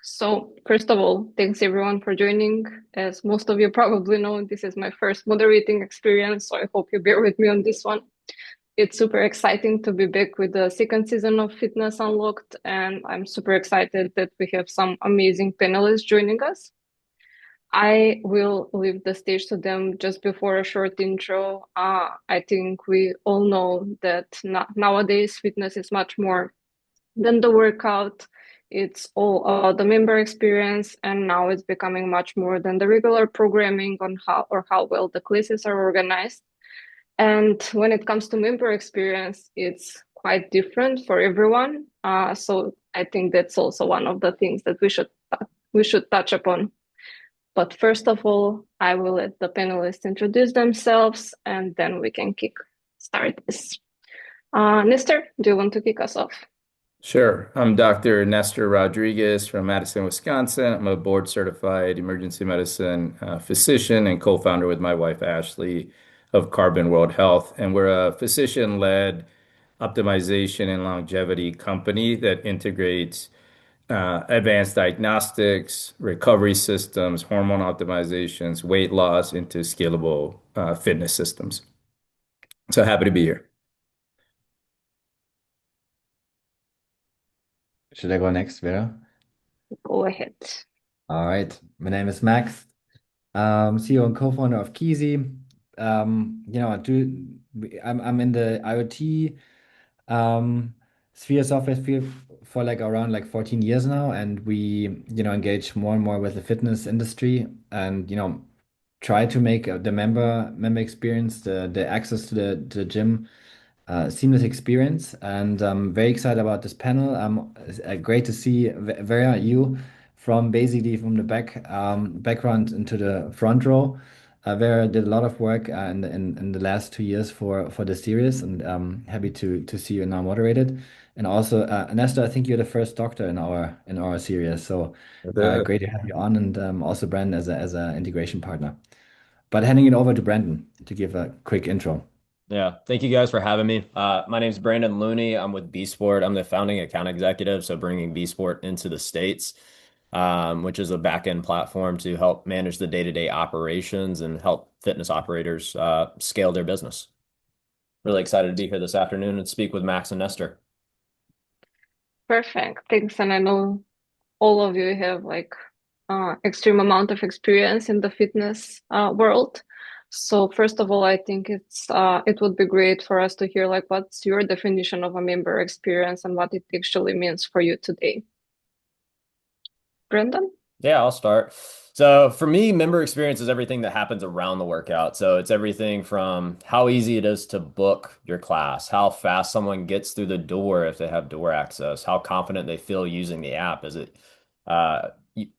So, first of all, thanks everyone for joining. As most of you probably know, this is my first moderating experience, so I hope you bear with me on this one. It's super exciting to be back with the second season of Fitness Unlocked, and I'm super excited that we have some amazing panelists joining us. I will leave the stage to them just before a short intro. I think we all know that nowadays fitness is much more than the workout. It's all about the member experience, and now it's becoming much more than the regular programming on how well the classes are organized. And when it comes to member experience, it's quite different for everyone. So I think that's also one of the things that we should touch upon. But first of all, I will let the panelists introduce themselves, and then we can start this. Nestor, do you want to kick us off? Sure. I'm Dr. Nestor Rodriguez from Madison, Wisconsin. I'm a board certified emergency medicine physician and co-founder with my wife, Ashley, of Carbon World Health. And we're a physician-led optimization and longevity company that integrates advanced diagnostics, recovery systems, hormone optimizations, weight loss into scalable fitness systems. So happy to be here. Should I go next, Vera? Go ahead. All right. My name is Max, CEO and co-founder of Kisi. I'm in the IoT sphere software sphere for like around like 14 years now, and we engage more and more with the fitness industry, and try to make the member experience, the access to the gym seamless experience, and I'm very excited about this panel. It's, great to see Vera, you from basically from the background into the front row. Vera did a lot of work in the last 2 years for the series, and happy to see you now moderated. And also, Nestor, I think you're the first doctor in our series, so great to have you on, and also Brandon as a integration partner. But handing it over to Brandon to give a quick intro. Yeah, thank you guys for having me. My name's Brandon Looney. I'm with bsport. I'm the founding account executive, so bringing bsport into the States, which is a back-end platform to help manage the day-to-day operations and help fitness operators scale their business. Really excited to be here this afternoon and speak with Max and Nestor. Perfect. Thanks. And I know all of you have like extreme amount of experience in the fitness world. So first of all, I think it would be great for us to hear like what's your definition of a member experience and what it actually means for you today. Brendan? Yeah, I'll start. So for me, member experience is everything that happens around the workout. So it's everything from how easy it is to book your class, how fast someone gets through the door if they have door access, how confident they feel using the app. Is it uh,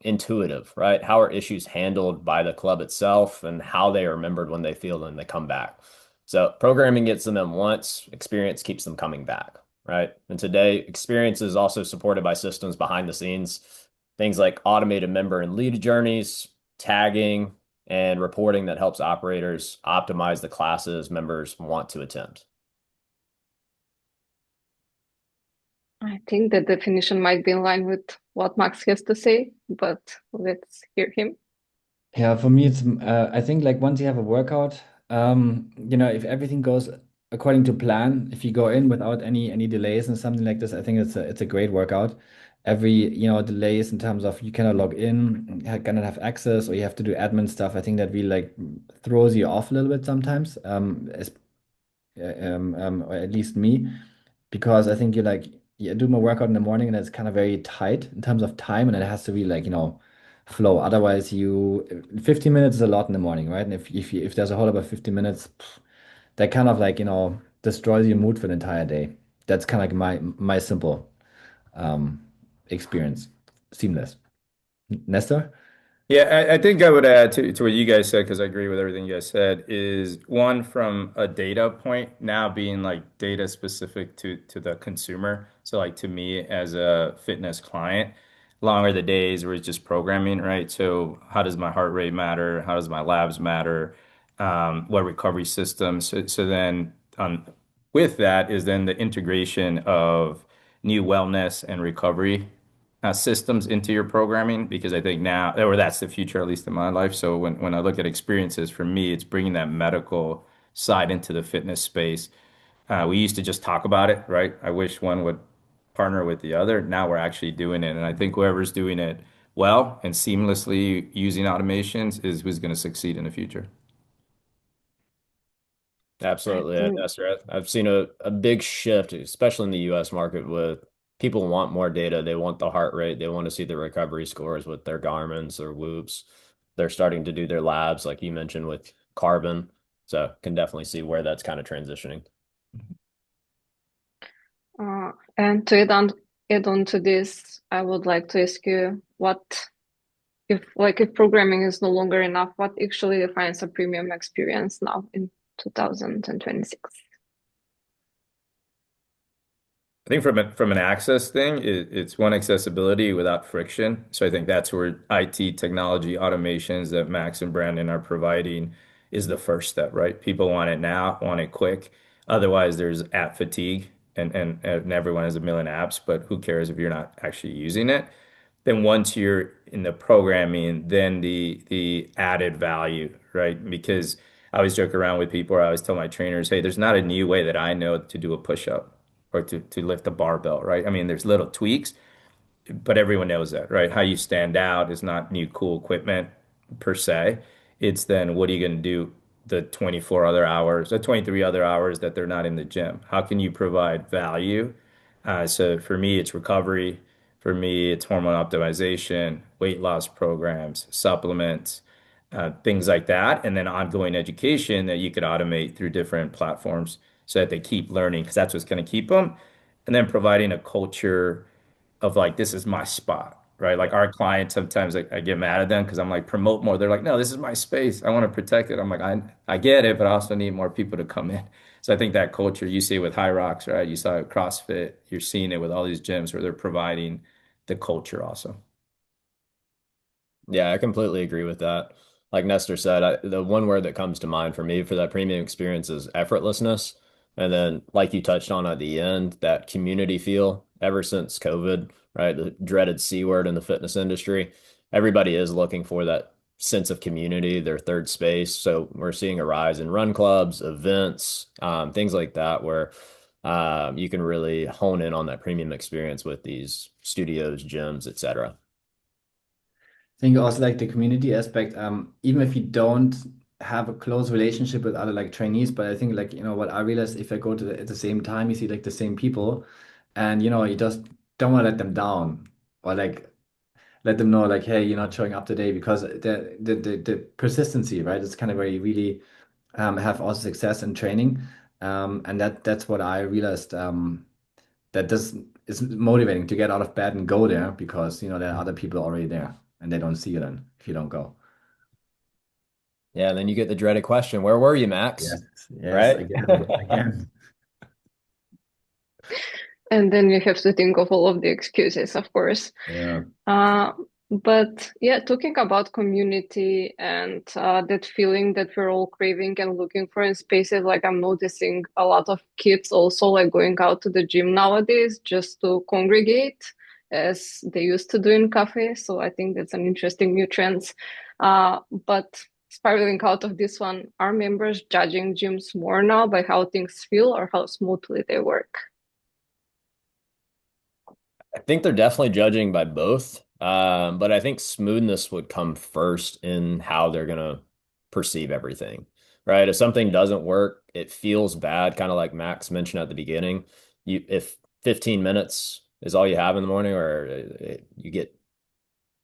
intuitive, right? How are issues handled by the club itself and how they are remembered when they feel and they come back. So programming gets them in once, experience keeps them coming back, right? And today, experience is also supported by systems behind the scenes. Things like automated member and lead journeys, tagging, and reporting that helps operators optimize the classes members want to attend. I think the definition might be in line with what Max has to say, but let's hear him. Yeah, for me, I think like once you have a workout, if everything goes according to plan, if you go in without any delays and something like this, I think it's a great workout. Every, delays in terms of you cannot log in, cannot have access, or you have to do admin stuff. I think that really like throws you off a little bit sometimes, or at least me, because I think you do my workout in the morning and it's kind of very tight in terms of time, and it has to be like, flow. Otherwise, 15 minutes is a lot in the morning, right? And if there's a whole about 15 minutes, that kind of like, destroys your mood for the entire day. That's kind of like my simple um experience. Seamless. Nestor? Yeah, I think I would add to what you guys said, because I agree with everything you guys said, is one from a data point now being like data specific to the consumer. So like to me as a fitness client, longer the days where it's just programming, right? So how does my heart rate matter? How does my labs matter? What recovery systems? So then with that is then the integration of new wellness and recovery systems into your programming because I think now, or that's the future, at least in my life. So when I look at experiences, for me, it's bringing that medical side into the fitness space. We used to just talk about it, right? I wish one would partner with the other. Now we're actually doing it. And I think whoever's doing it well and seamlessly using automations is who's going to succeed in the future. I Absolutely. think That's right. I've seen a big shift, especially in the US market, with people want more data. They want the heart rate. They want to see the recovery scores with their Garmin's or Whoops. They're starting to do their labs, like you mentioned, with carbon. So can definitely see where that's kind of transitioning. and to add on to this, I would like to ask you what if programming is no longer enough, what actually defines a premium experience now in 2026? I think from an access thing, it's one accessibility without friction. So I think that's where IT technology automations that Max and Brandon are providing is the first step, right? People want it now, want it quick. Otherwise, there's app fatigue, and everyone has a million apps, but who cares if you're not actually using it? Then once you're in the programming, then the added value, right? Because I always joke around with people, or I always tell my trainers, hey, there's not a new way that I know to do a push-up or to lift a barbell, right? I mean, there's little tweaks, but everyone knows that, right? How you stand out is not new cool equipment per se. It's then what are you going to do the 24 other hours, the 23 other hours that they're not in the gym? How can you provide value? So for me, it's recovery. For me, it's hormone optimization, weight loss programs, supplements, things like that, and then ongoing education that you could automate through different platforms so that they keep learning because that's what's going to keep them. And then providing a culture of like, this is my spot, right? Like our clients, sometimes I get mad at them because I'm like, promote more. They're like, no, this is my space. I want to protect it. I'm like, I get it, but I also need more people to come in. So I think that culture, you see it with High Rocks, right? You saw it with CrossFit. You're seeing it with all these gyms where they're providing the culture also. Yeah, I completely agree with that. Like Nestor said, the one word that comes to mind for me for that premium experience is effortlessness. And then, like you touched on at the end, that community feel ever since COVID, right? The dreaded C word in the fitness industry. Everybody is looking for that sense of community, their third space. So we're seeing a rise in run clubs, events, things like that, where you can really hone in on that premium experience with these studios, gyms, etc. Think also like the community aspect, even if you don't have a close relationship with other like trainees, but I think like, what I realized if I go to at the same time, you see like the same people and, you just don't want to let them down or like let them know like, hey, you're not showing up today because the persistency, right? It's kind of where you really have also success in training. And that's what I realized, that this is motivating to get out of bed and go there because there are other people already there and they don't see you then if you don't go. Yeah, and then you get the dreaded question, where were you, Max? Yes, yes, Right? again. And then you have to think of all of the excuses, of course. Yeah. Uh, but yeah, talking about community and that feeling that we're all craving and looking for in spaces, like I'm noticing a lot of kids also like going out to the gym nowadays just to congregate as they used to do in cafes. So I think that's an interesting new trend. But spiraling out of this one, are members judging gyms more now by how things feel or how smoothly they work? I think they're definitely judging by both. But I think smoothness would come first in how they're gonna perceive everything, right? If something doesn't work, it feels bad, kind of like Max mentioned at the beginning. If 15 minutes is all you have in the morning, or you get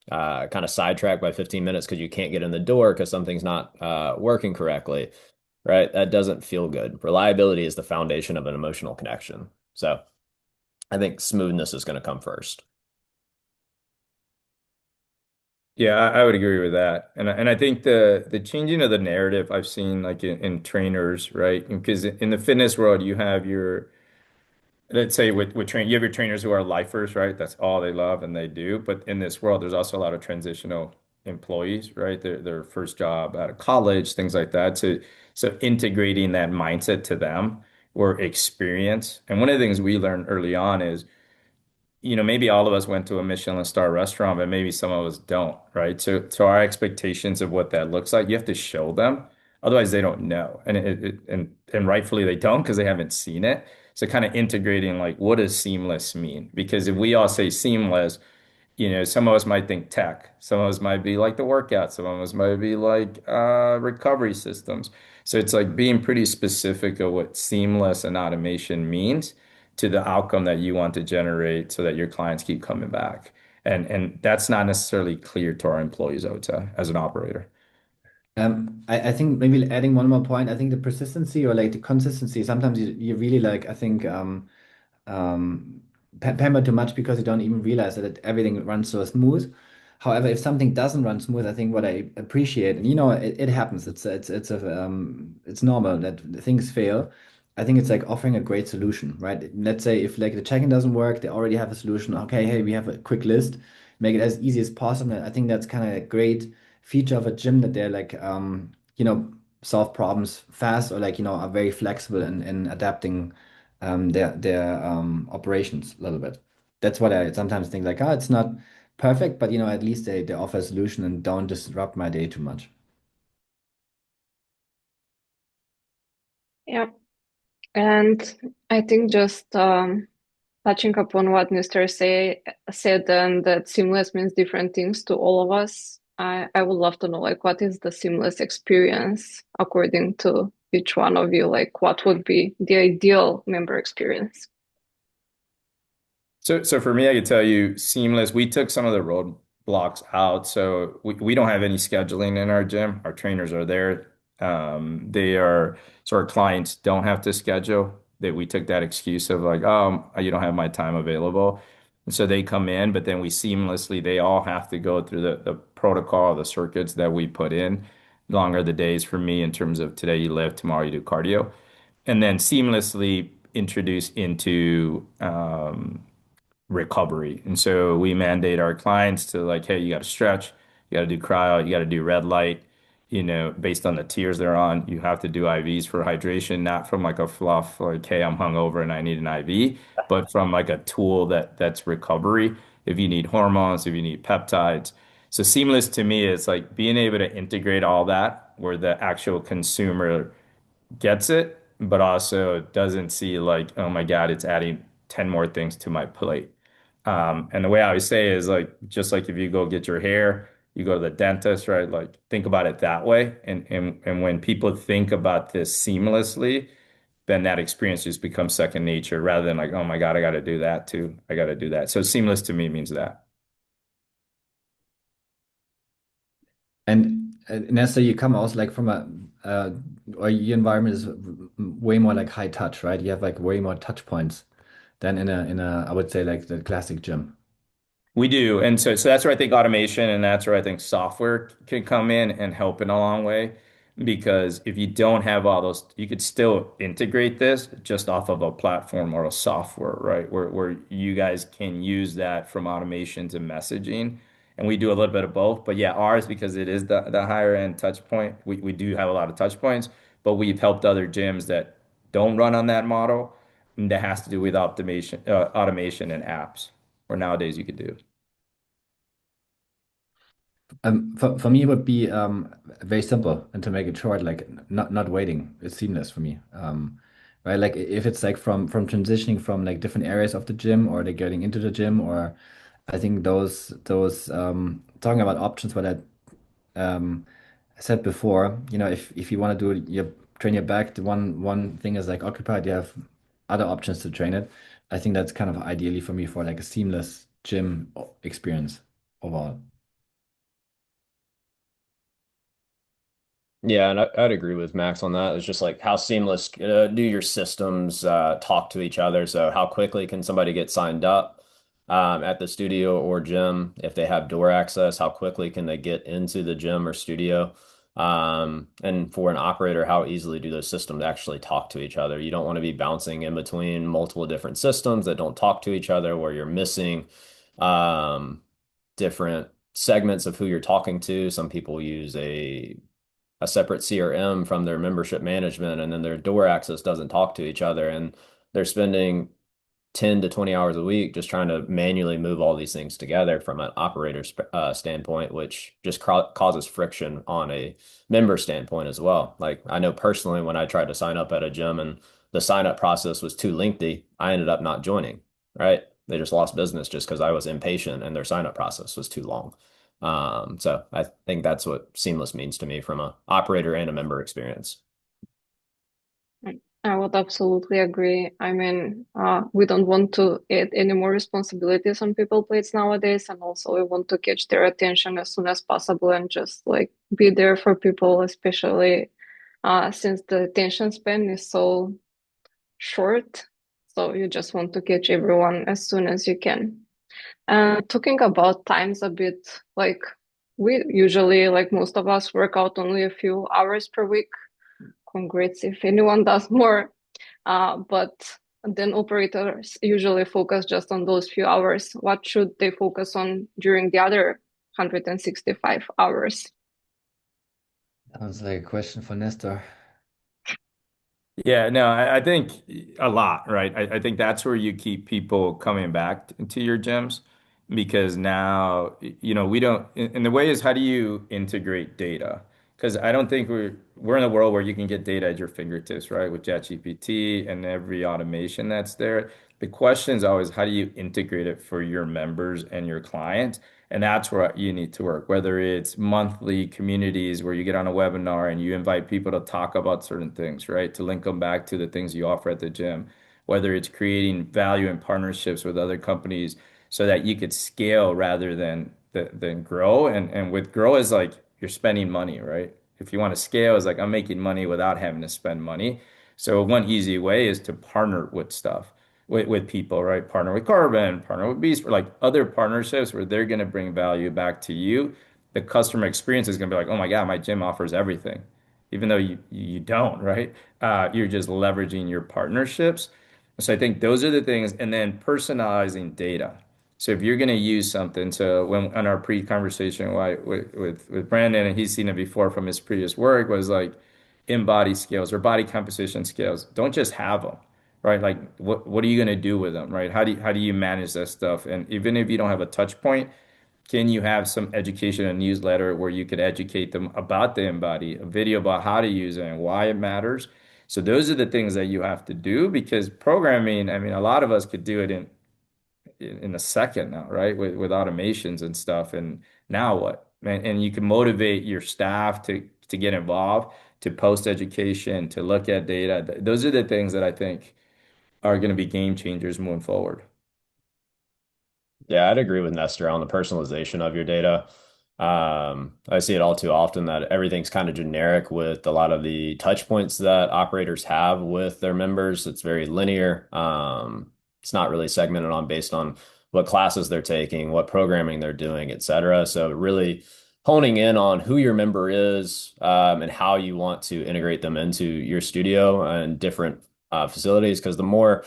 kind of sidetracked by 15 minutes because you can't get in the door because something's not working correctly, right? That doesn't feel good. Reliability is the foundation of an emotional connection. So I think smoothness is going to come first. Yeah, I would agree with that. And I think the changing of the narrative I've seen like in trainers, right? Because in the fitness world, you have your let's say with train you have your trainers who are lifers, right? That's all they love and they do. But in this world, there's also a lot of transitional employees, right? Their first job out of college, things like that. So integrating that mindset to them or experience. And one of the things we learned early on is maybe all of us went to a Michelin star restaurant, but maybe some of us don't, right? So our expectations of what that looks like, you have to show them. Otherwise, they don't know. And rightfully they don't because they haven't seen it. So kind of integrating like what does seamless mean? Because if we all say seamless, some of us might think tech, some of us might be like the workout, some of us might be like recovery systems. So it's like being pretty specific of what seamless and automation means to the outcome that you want to generate so that your clients keep coming back. And that's not necessarily clear to our employees, I would say, as an operator. I think maybe adding one more point, I think the persistency or like the consistency, sometimes you really like, I think, um, pamper too much because you don't even realize that everything runs so smooth. However, if something doesn't run smooth, I think what I appreciate, and it happens. It's normal that things fail. I think it's like offering a great solution, right? Let's say if like the check-in doesn't work, they already have a solution. Okay, hey, we have a quick list, make it as easy as possible. I think that's kind of a great feature of a gym that they're like, solve problems fast or like, are very flexible in adapting their operations a little bit. That's what I sometimes think like, it's not perfect, but at least they offer a solution and don't disrupt my day too much. Yeah. And I think just touching upon what Nestor said, and that seamless means different things to all of us. I would love to know like what is the seamless experience according to each one of you? Like what would be the ideal member experience? So for me, I could tell you seamless. We took some of the roadblocks out. So we don't have any scheduling in our gym. Our trainers are there. So our clients don't have to schedule. That we took that excuse of like, oh, you don't have my time available. And so they come in, but then they all have to go through the protocol, the circuits that we put in. Longer the days for me in terms of today you lift, tomorrow you do cardio. And then seamlessly introduce into recovery. And so we mandate our clients to like, hey, you got to stretch, you got to do cryo, you got to do red light, based on the tiers they're on. You have to do IVs for hydration, not from like a fluff, like, hey, I'm hungover and I need an IV, but from like a tool that's recovery. If you need hormones, if you need peptides. So seamless to me is like being able to integrate all that where the actual consumer gets it, but also doesn't see like, oh my God, it's adding 10 more things to my plate. And the way I always say is like, just like if you go get your hair, you go to the dentist, right? Like think about it that way. And when people think about this seamlessly, then that experience just becomes second nature rather than like, oh my God, I got to do that too. I got to do that. So seamless to me means that. And Nestor, you come also like from or your environment is way more like high touch, right? You have like way more touch points than in a I would say like the classic gym. We do. And so that's where I think automation and that's where I think software can come in and help in a long way. Because if you don't have all those, you could still integrate this just off of a platform or a software, right? Where you guys can use that from automation to messaging. And we do a little bit of both. But yeah, ours, because it is the higher end touch point, we do have a lot of touch points, but we've helped other gyms that don't run on that model. And that has to do with automation and apps, or nowadays you could do. For me, it would be very simple, and to make it short, like not waiting. It's seamless for me. Right? Like if it's like from transitioning from like different areas of the gym, or they're getting into the gym, or I think those talking about options, what I said before, if you want to do your train your back, the one thing is like occupied. You have other options to train it. I think that's kind of ideally for me for like a seamless gym experience overall. Yeah, and I'd agree with Max on that. It's just like how seamless do your systems talk to each other? So how quickly can somebody get signed up at the studio or gym if they have door access? How quickly can they get into the gym or studio? And for an operator, how easily do those systems actually talk to each other? You don't want to be bouncing in between multiple different systems that don't talk to each other, where you're missing um, different segments of who you're talking to. Some people use a separate CRM from their membership management, and then their door access doesn't talk to each other, and they're spending 10 to 20 hours a week just trying to manually move all these things together from an operator standpoint, which just causes friction on a member standpoint as well. Like I know personally, when I tried to sign up at a gym and the sign up process was too lengthy, I ended up not joining, right? They just lost business just because I was impatient and their sign up process was too long. So I think that's what seamless means to me from an operator and a member experience. I would absolutely agree. I mean, we don't want to add any more responsibilities on people plates nowadays, and also we want to catch their attention as soon as possible and just like be there for people, especially since the attention span is so short. So you just want to catch everyone as soon as you can. Talking about times a bit, like we usually, like most of us, work out only a few hours per week. Congrats if anyone does more. But then operators usually focus just on those few hours. What should they focus on during the other 165 hours? Sounds like a question for Nestor. Yeah, no, I think a lot, right? I think that's where you keep people coming back to your gyms because now, we don't, and the way is how do you integrate data? Because I don't think we're in a world where you can get data at your fingertips, right? With ChatGPT and every automation that's there. The question is always how do you integrate it for your members and your clients? And that's where you need to work, whether it's monthly communities where you get on a webinar and you invite people to talk about certain things, right? To link them back to the things you offer at the gym, whether it's creating value and partnerships with other companies so that you could scale rather than grow. And with grow is like you're spending money, right? If you want to scale, is like I'm making money without having to spend money. So one easy way is to partner with stuff with people, right? Partner with Carbon, partner with bsport, like other partnerships where they're going to bring value back to you. The customer experience is going to be like, oh my God, my gym offers everything, even though you don't, right? You're just leveraging your partnerships. So I think those are the things, and then personalizing data. So if you're going to use something, so when on our pre-conversation with Brandon, and he's seen it before from his previous work, was like in body scales or body composition scales. Don't just have them, right? Like what are you going to do with them, right? How do you manage that stuff? And even if you don't have a touch point, can you have some education and newsletter where you could educate them about the InBody, a video about how to use it and why it matters? So those are the things that you have to do because programming, I mean, a lot of us could do it in a second now, right? With automations and stuff. And now what? And you can motivate your staff to get involved, to post education, to look at data. Those are the things that I think are going to be game changers moving forward. Yeah, I'd agree with Nestor on the personalization of your data. I see it all too often that everything's kind of generic with a lot of the touch points that operators have with their members. It's very linear. It's not really segmented on based on what classes they're taking, what programming they're doing, et cetera. So really honing in on who your member is, and how you want to integrate them into your studio and different facilities. Because the more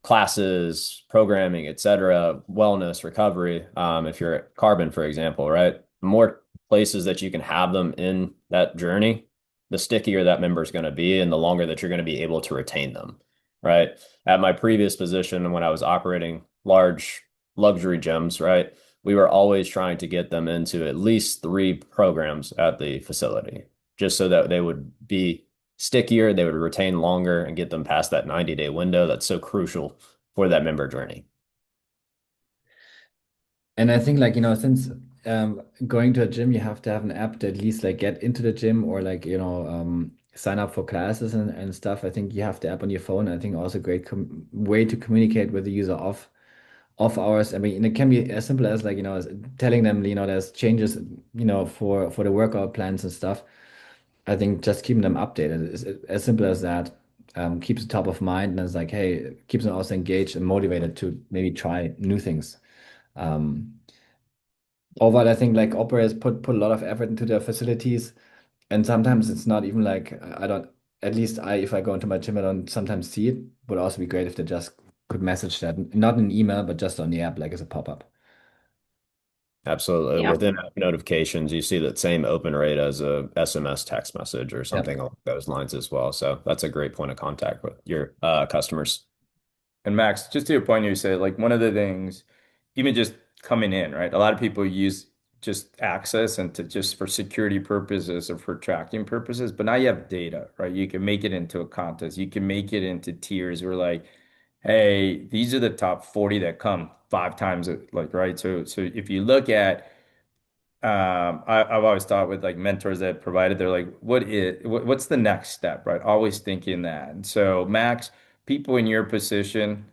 classes, programming, et cetera, wellness, recovery. If you're at Carbon, for example, right? The more places that you can have them in that journey, the stickier that member is going to be and the longer that you're going to be able to retain them, right? At my previous position, when I was operating large luxury gyms, right? We were always trying to get them into at least 3 programs at the facility, just so that they would be stickier, they would retain longer and get them past that 90-day window that's so crucial for that member journey. And I think like, since going to a gym, you have to have an app to at least like get into the gym or like, sign up for classes and stuff. I think you have the app on your phone. I think also a great way to communicate with the user off hours. I mean, it can be as simple as like, as telling them, there's changes, for the workout plans and stuff. I think just keeping them updated is as simple as that. Keeps it top of mind and it's like, hey, keeps them also engaged and motivated to maybe try new things. Um, Overall, I think like operators put a lot of effort into their facilities, and sometimes it's not even like I don't. At least if I go into my gym, I don't sometimes see it. Would also be great if they just could message that, not in email, but just on the app, like as a pop-up. Absolutely. Yeah. Within app notifications, you see that same open rate as a SMS text message or Yep. something along those lines as well. So that's a great point of contact with your customers. And Max, just to your point, you said like one of the things, even just coming in, right? A lot of people use just access and to just for security purposes or for tracking purposes, but now you have data, right? You can make it into a contest. You can make it into tiers where like, hey, these are the top 40 that come 5 times, like, right? So if you look at I've always thought with like mentors that provided, they're like, what's the next step, right? Always thinking that. And so, Max, people in your position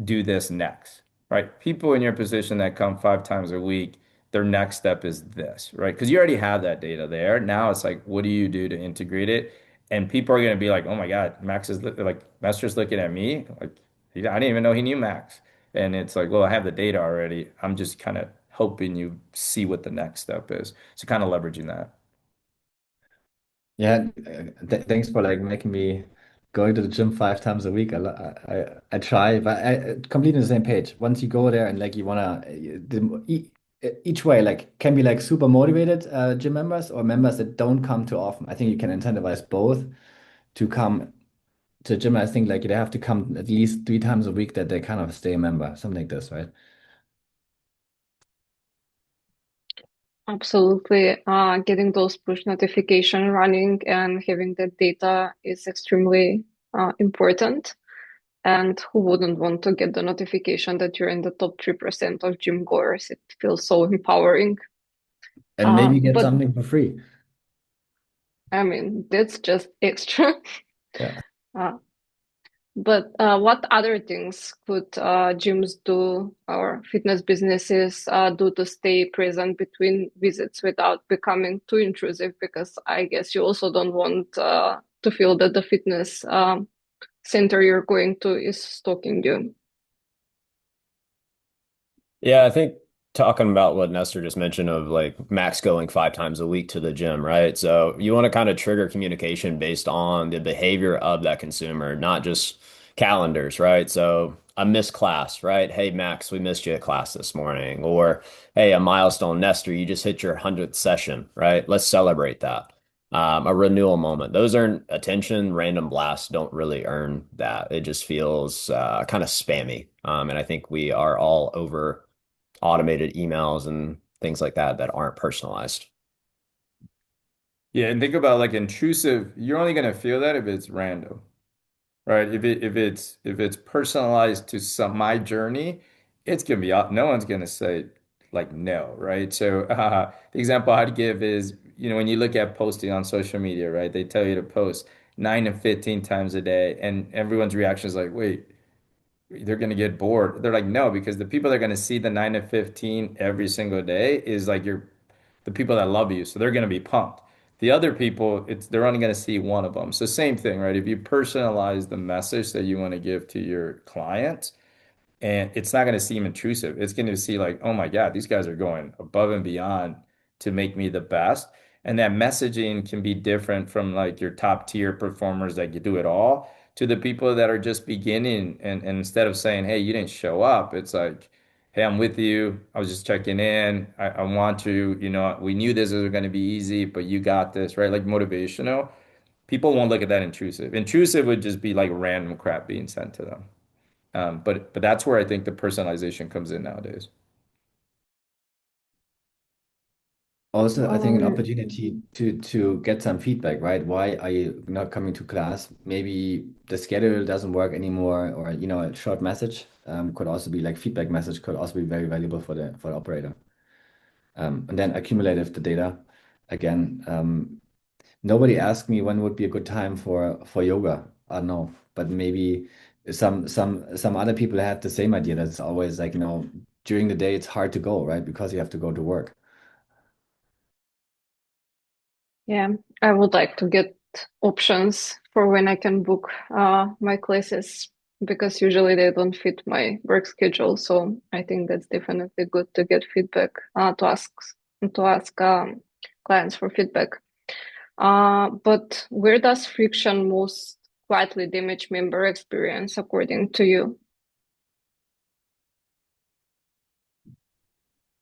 do this next, right? People in your position that come 5 times a week, their next step is this, right? Because you already have that data there. Now it's like, what do you do to integrate it? And people are going to be like, oh my God, Max is like, Master's looking at me. Like, I didn't even know he knew Max. And it's like, well, I have the data already. I'm just kind of hoping you see what the next step is. So kind of leveraging that. Yeah, thanks for like making me going to the gym 5 times a week. I try, but I completely on the same page. Once you go there and like you wanna, each way like can be like super motivated gym members or members that don't come too often. I think you can incentivize both to come to the gym. I think like they have to come at least 3 times a week that they kind of stay a member, something like this, right? Absolutely. Getting those push notification running and having that data is extremely important. And who wouldn't want to get the notification that you're in the top 3% of gym goers? It feels so empowering. And maybe get But something for free. I mean, that's just extra. Yeah. Uh, but what other things could gyms do or fitness businesses do to stay present between visits without becoming too intrusive? Because I guess you also don't want to feel that the fitness center you're going to is stalking you. Yeah, I think talking about what Nestor just mentioned of like Max going 5 times a week to the gym, right? So you want to kind of trigger communication based on the behavior of that consumer, not just calendars, right? So a missed class, right? Hey, Max, we missed you at class this morning. Or, hey, a milestone, Nestor, you just hit your 100th session, right? Let's celebrate that. A renewal moment. Those earn attention. Random blasts don't really earn that. It just feels kind of spammy. And I think we are all over automated emails and things like that that aren't personalized. Yeah, and think about like intrusive, you're only going to feel that if it's random. Right. If it's personalized to some my journey, it's gonna be no one's gonna say like no, right? So the example I'd give is, when you look at posting on social media, right? They tell you to post 9 to 15 times a day, and everyone's reaction is like, wait, they're gonna get bored. They're like, no, because the people that are gonna see the 9 to 15 every single day is like the people that love you, so they're going to be pumped. The other people, they're only going to see one of them. So same thing, right? If you personalize the message that you want to give to your client, and it's not going to seem intrusive. It's going to see like, oh my God, these guys are going above and beyond to make me the best. And that messaging can be different from like your top tier performers that you do it all to the people that are just beginning. And instead of saying, hey, you didn't show up, it's like, hey, I'm with you. I was just checking in. I want to, we knew this was going to be easy, but you got this, right? Like motivational. People won't look at that intrusive. Intrusive would just be like random crap being sent to them. But that's where I think the personalization comes in nowadays. Also, I think an Um, opportunity to get some feedback, right? Why are you not coming to class? Maybe the schedule doesn't work anymore, or a short message could also be like feedback message could also be very valuable for the operator. And then accumulative the data. Again, nobody asked me when would be a good time for yoga. I don't know, but maybe some other people had the same idea that it's always like, during the day it's hard to go, right? Because you have to go to work. yeah, I would like to get options for when I can book my classes because usually they don't fit my work schedule. So I think that's definitely good to get feedback, to ask clients for feedback. But where does friction most quietly damage member experience according to you?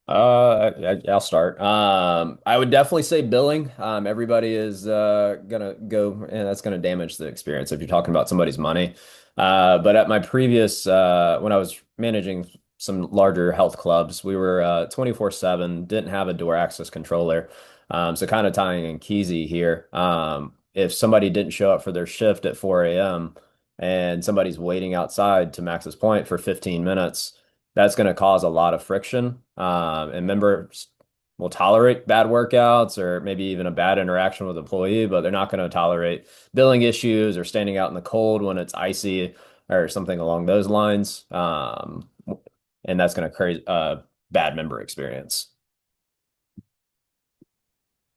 I'll start. I would definitely say billing. Everybody is gonna go, and that's gonna damage the experience if you're talking about somebody's money. But at my previous, when I was managing some larger health clubs, we were 24/7, didn't have a door access controller. So kind of tying in Kisi here. If somebody didn't show up for their shift at 4 a.m. and somebody's waiting outside to Max's point for 15 minutes, that's going to cause a lot of friction. And members will tolerate bad workouts or maybe even a bad interaction with an employee, but they're not going to tolerate billing issues or standing out in the cold when it's icy or something along those lines. And that's going to create a bad member experience.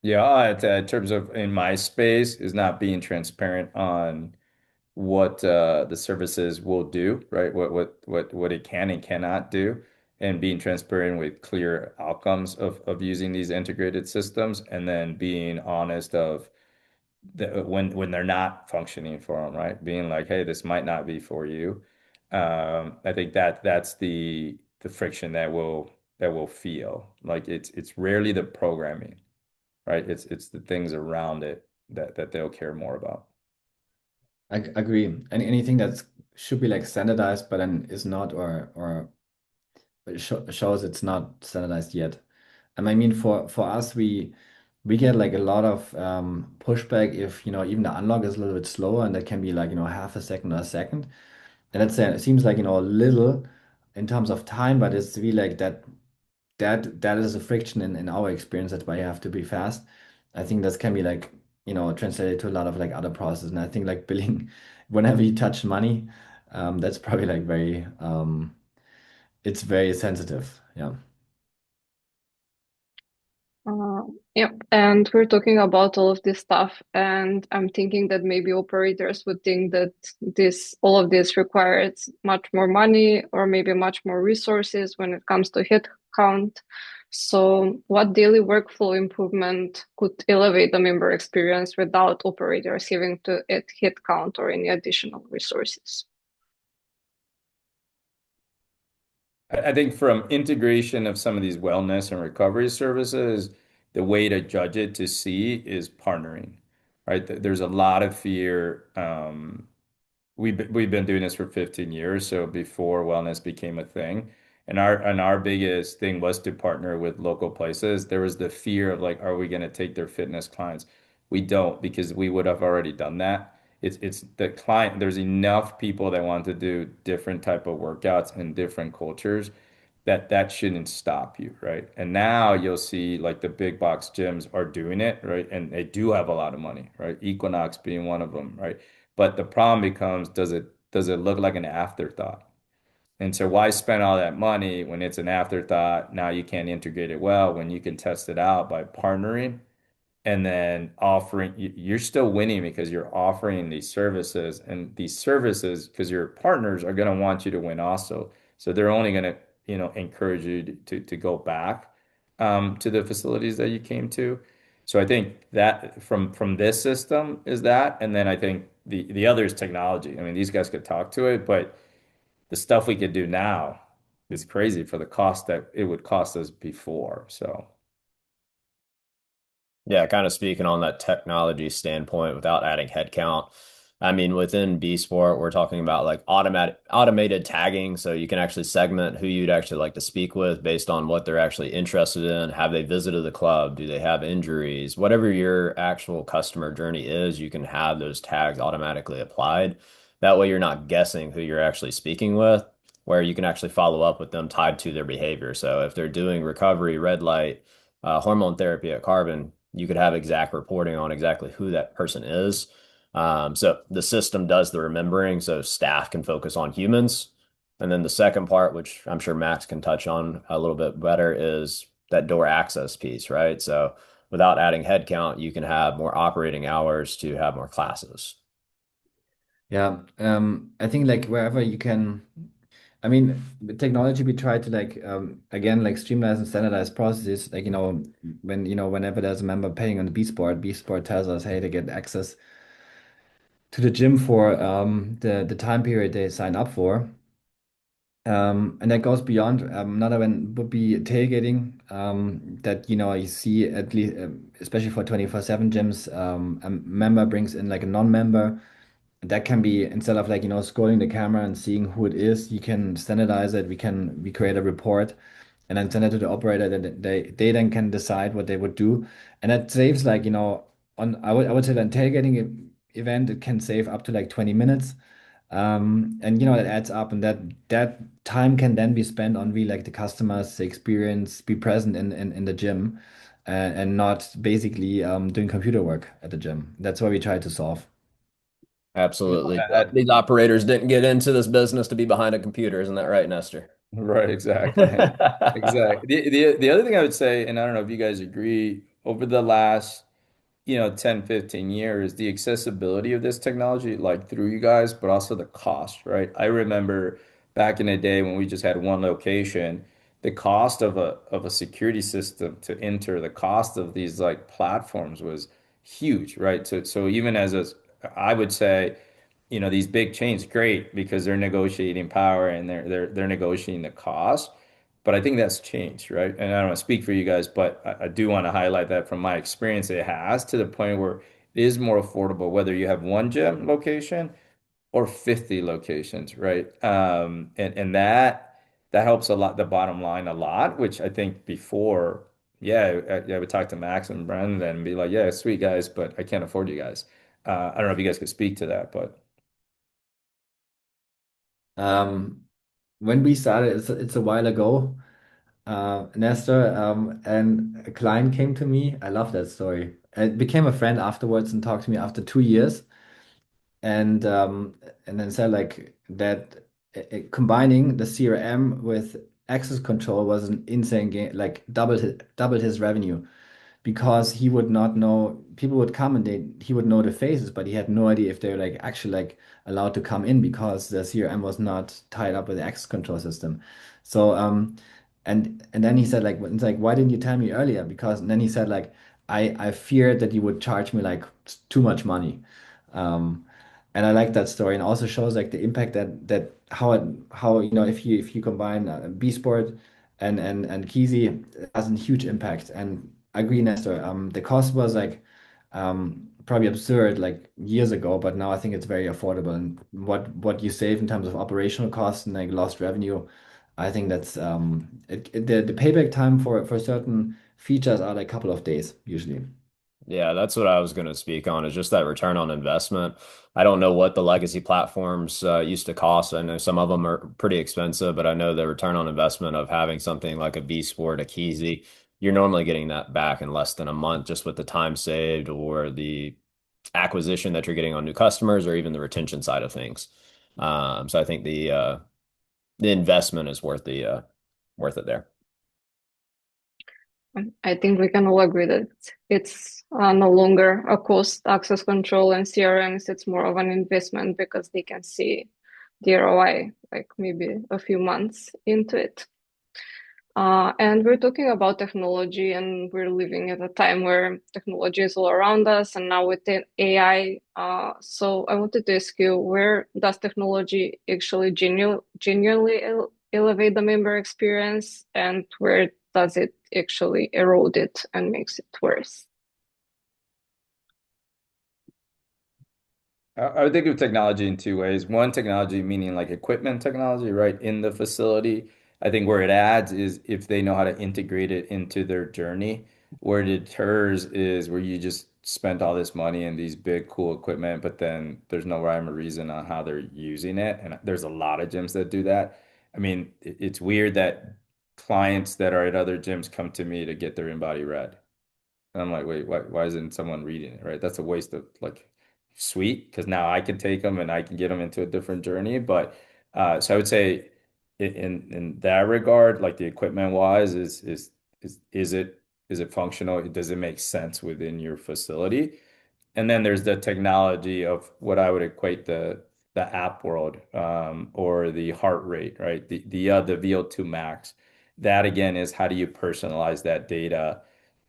Yeah, in terms of in my space is not being transparent on what the services will do, right? What it can and cannot do, and being transparent with clear outcomes of using these integrated systems, and then being honest of when they're not functioning for them, right? Being like, hey, this might not be for you. I think that's the friction that will feel like it's rarely the programming, right? It's the things around it that they'll care more about. I agree. Anything that should be like standardized, but then is not, or shows it's not standardized yet. And I mean, for us, we get like a lot of pushback if even the unlock is a little bit slower, and that can be like half a second or a second. And that's it seems like little in terms of time, but it's really like that is a friction in our experience. That's why you have to be fast. I think this can be like translated to a lot of like other processes. And I think like billing, whenever you touch money, that's probably like very it's very sensitive. Yeah. Uh, yeah, and we're talking about all of this stuff, and I'm thinking that maybe operators would think that all of this requires much more money or maybe much more resources when it comes to hit count. So, what daily workflow improvement could elevate the member experience without operators having to add hit count or any additional resources? I think from integration of some of these wellness and recovery services, the way to judge it to see is partnering, right? There's a lot of fear. We've been doing this for 15 years, so before wellness became a thing. And our biggest thing was to partner with local places. There was the fear of like, are we going to take their fitness clients? We don't, because we would have already done that. It's the client, there's enough people that want to do different type of workouts in different cultures that shouldn't stop you, right? And now you'll see like the big box gyms are doing it, right? And they do have a lot of money, right? Equinox being one of them, right? But the problem becomes, does it look like an afterthought? And so why spend all that money when it's an afterthought? Now you can't integrate it well when you can test it out by partnering and then offering. You're still winning because you're offering these services, and these services, because your partners are going to want you to win also. So they're only going to, encourage you to go back to the facilities that you came to. So I think that from this system is that, and then I think the other is technology. I mean, these guys could talk to it, but the stuff we could do now is crazy for the cost that it would cost us before. So. Yeah, kind of speaking on that technology standpoint without adding headcount. I mean, within bsport, we're talking about like automated tagging, so you can actually segment who you'd actually like to speak with based on what they're actually interested in. Have they visited the club? Do they have injuries? Whatever your actual customer journey is, you can have those tags automatically applied. That way, you're not guessing who you're actually speaking with, where you can actually follow up with them tied to their behavior. So if they're doing recovery, red light, hormone therapy at Carbon, you could have exact reporting on exactly who that person is. So the system does the remembering, so staff can focus on humans. And then the second part, which I'm sure Max can touch on a little bit better, is that door access piece, right? So without adding headcount, you can have more operating hours to have more classes. Yeah. I think like wherever you can, I mean, with technology, we try to like again like streamline and standardize processes. Like whenever there's a member paying on the B Sport tells us, hey, they get access to the gym for the time period they sign up for. And that goes beyond. Another one would be tailgating. That you see at least, especially for 24/7 gyms, a member brings in like a non-member. That can be instead of like scrolling the camera and seeing who it is, you can standardize it. We create a report and then send it to the operator. That they then can decide what they would do, and that saves like on I would say that tailgating event it can save up to like 20 minutes. And it adds up, and that time can then be spent on really like the customers, the experience, be present in the gym, and not basically doing computer work at the gym. That's what we try to solve. Absolutely. That, These operators didn't get into this business to be behind a computer, isn't that right, Nestor? right, exactly. Exactly. The other thing I would say, and I don't know if you guys agree, over the last 10, 15 years, the accessibility of this technology, like through you guys, but also the cost, right? I remember back in the day when we just had one location, the cost of a security system to enter, the cost of these like platforms was huge, right? So even I would say, these big chains, great because they're negotiating power and they're negotiating the cost. But I think that's changed, right? And I don't want to speak for you guys, but I do want to highlight that from my experience, it has to the point where it is more affordable, whether you have one gym location or 50 locations, right? And that helps a lot, the bottom line a lot, which I think before, yeah, I would talk to Max and Brendan and be like, yeah, sweet guys, but I can't afford you guys. I don't know if you guys could speak to that, but Um, when we started, it's a while ago, Nestor, and a client came to me. I love that story. And became a friend afterwards and talked to me after 2 years. And then said like that combining the CRM with access control was an insane game, like doubled his revenue because he would not know people would come and he would know the faces, but he had no idea if they're like actually like allowed to come in because the CRM was not tied up with the access control system. So and then he said like it's like why didn't you tell me earlier? Because and then he said like I feared that you would charge me like too much money. Um, and I like that story, and also shows like the impact that how if you combine bsport and Kisi, it has a huge impact. And I agree, Nestor. The cost was like probably absurd like years ago, but now I think it's very affordable. And what you save in terms of operational costs and like lost revenue, I think that's the payback time for certain features are like a couple of days usually. Yeah, that's what I was going to speak on is just that return on investment. I don't know what the legacy platforms used to cost. I know some of them are pretty expensive, but I know the return on investment of having something like a B Sport, a Kisi, you're normally getting that back in less than a month just with the time saved or the acquisition that you're getting on new customers or even the retention side of things. So I think the investment is worth it there. I think we can all agree that it's no longer a cost, access control and CRMs. It's more of an investment because they can see the ROI like maybe a few months into it. And we're talking about technology, and we're living at a time where technology is all around us, and now with the AI. So I wanted to ask you, where does technology actually genuinely elevate the member experience, and where does it actually erode it and makes it worse? I would think of technology in two ways. One, technology meaning like equipment technology, right, in the facility. I think where it adds is if they know how to integrate it into their journey. Where it deters is where you just spent all this money in these big, cool equipment, but then there's no rhyme or reason on how they're using it. And there's a lot of gyms that do that. I mean, it's weird that clients that are at other gyms come to me to get their InBody read. And I'm like, wait, why isn't someone reading it, right? That's a waste of like sweet because now I can take them and I can get them into a different journey. But so I would say in that regard, like the equipment wise, is it functional? Does it make sense within your facility? And then there's the technology of what I would equate the app world or the heart rate, right? The VO2 max. That again is how do you personalize that data